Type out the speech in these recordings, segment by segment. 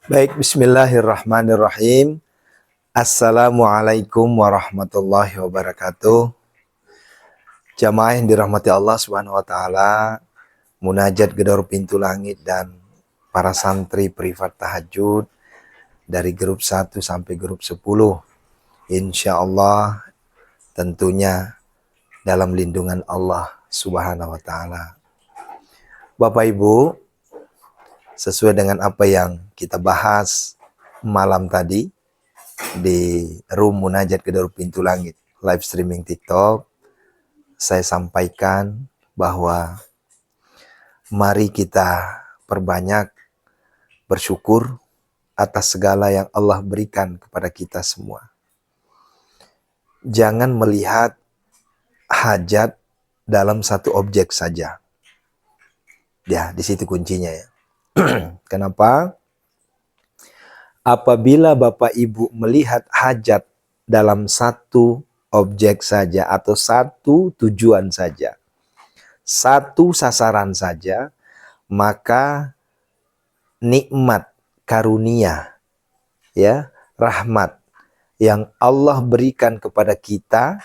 Baik, bismillahirrahmanirrahim. Assalamualaikum warahmatullahi wabarakatuh. Jamaah yang dirahmati Allah Subhanahu wa taala, munajat gedor pintu langit dan para santri privat tahajud dari grup 1 sampai grup 10. Insya Allah tentunya dalam lindungan Allah Subhanahu wa taala. Bapak Ibu, sesuai dengan apa yang kita bahas malam tadi di room munajat gedor pintu langit live streaming TikTok, saya sampaikan bahwa mari kita perbanyak bersyukur atas segala yang Allah berikan kepada kita semua. Jangan melihat hajat dalam satu objek saja. Ya, di situ kuncinya ya. Kenapa? Apabila Bapak Ibu melihat hajat dalam satu objek saja atau satu tujuan saja, satu sasaran saja, maka nikmat karunia, ya, rahmat yang Allah berikan kepada kita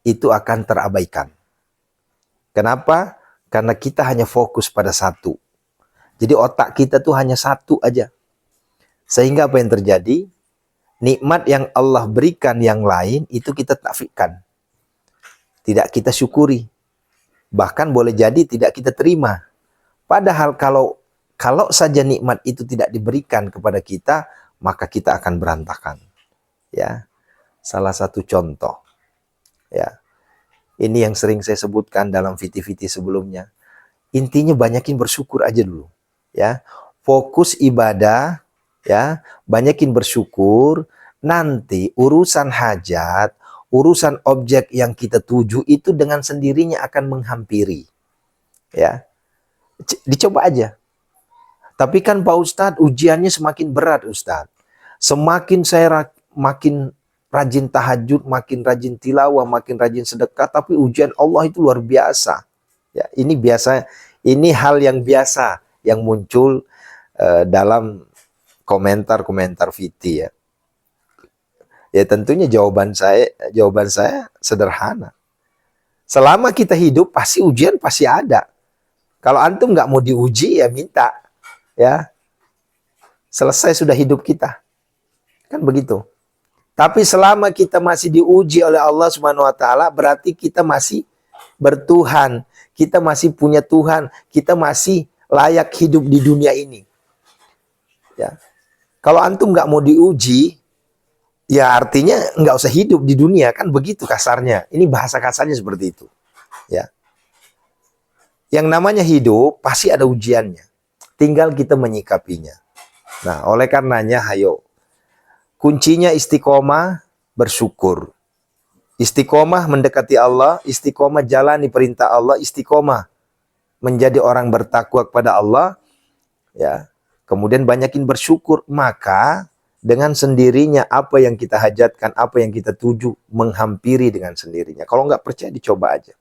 itu akan terabaikan. Kenapa? Karena kita hanya fokus pada satu. Jadi otak kita tuh hanya satu aja. Sehingga apa yang terjadi? Nikmat yang Allah berikan yang lain itu kita takfikkan. Tidak kita syukuri. Bahkan boleh jadi tidak kita terima. Padahal kalau saja nikmat itu tidak diberikan kepada kita, maka kita akan berantakan. Ya. Salah satu contoh. Ya. Ini yang sering saya sebutkan dalam VT-VT sebelumnya. Intinya banyakin bersyukur aja dulu. Ya, fokus ibadah, ya, banyakin bersyukur. Nanti urusan hajat, urusan objek yang kita tuju itu dengan sendirinya akan menghampiri. Ya, dicoba aja. Tapi kan Pak Ustadz, ujiannya semakin berat Ustadz. Semakin saya makin rajin tahajud, makin rajin tilawah, makin rajin sedekah, tapi ujian Allah itu luar biasa. Ya, ini biasa, ini hal yang biasa yang muncul dalam komentar-komentar VT ya. Ya tentunya jawaban saya sederhana. Selama kita hidup pasti ujian pasti ada. Kalau antum nggak mau diuji ya minta, ya. Selesai sudah hidup kita. Kan begitu. Tapi selama kita masih diuji oleh Allah Subhanahu wa taala, berarti kita masih bertuhan, kita masih punya Tuhan, kita masih layak hidup di dunia ini. Ya. Kalau antum nggak mau diuji, ya artinya nggak usah hidup di dunia, kan begitu kasarnya. Ini bahasa kasarnya seperti itu. Ya. Yang namanya hidup pasti ada ujiannya. Tinggal kita menyikapinya. Nah, oleh karenanya, hayo. Kuncinya istiqomah, bersyukur. Istiqomah mendekati Allah, istiqomah jalani perintah Allah, istiqomah menjadi orang bertakwa kepada Allah, ya. Kemudian banyakin bersyukur, maka dengan sendirinya apa yang kita hajatkan, apa yang kita tuju menghampiri dengan sendirinya. Kalau nggak percaya dicoba aja.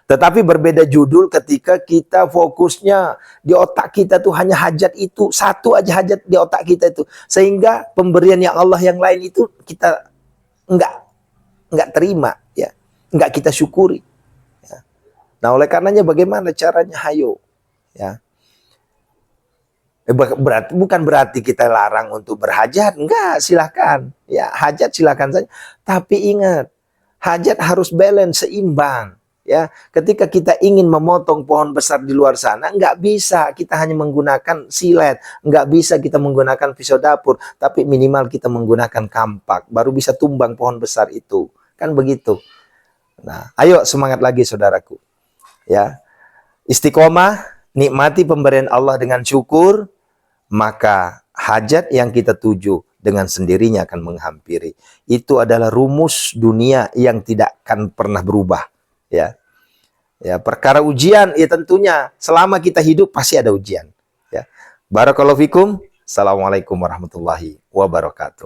Tetapi berbeda judul ketika kita fokusnya di otak kita tuh hanya hajat itu, satu aja hajat di otak kita itu, sehingga pemberian yang Allah yang lain itu kita nggak terima, ya, nggak kita syukuri. Nah, oleh karenanya bagaimana caranya? Hayo, ya. Bukan berarti kita larang untuk berhajat, enggak, silahkan. Ya, hajat silahkan saja. Tapi ingat, hajat harus balance, seimbang. Ya, ketika kita ingin memotong pohon besar di luar sana, enggak bisa kita hanya menggunakan silet, enggak bisa kita menggunakan pisau dapur, tapi minimal kita menggunakan kampak, baru bisa tumbang pohon besar itu. Kan begitu. Nah, ayo semangat lagi saudaraku. Ya, istiqomah, nikmati pemberian Allah dengan syukur, maka hajat yang kita tuju dengan sendirinya akan menghampiri. Itu adalah rumus dunia yang tidak akan pernah berubah, ya. Ya, perkara ujian ya tentunya selama kita hidup pasti ada ujian, ya. Barakallahu fikum. Assalamualaikum warahmatullahi wabarakatuh.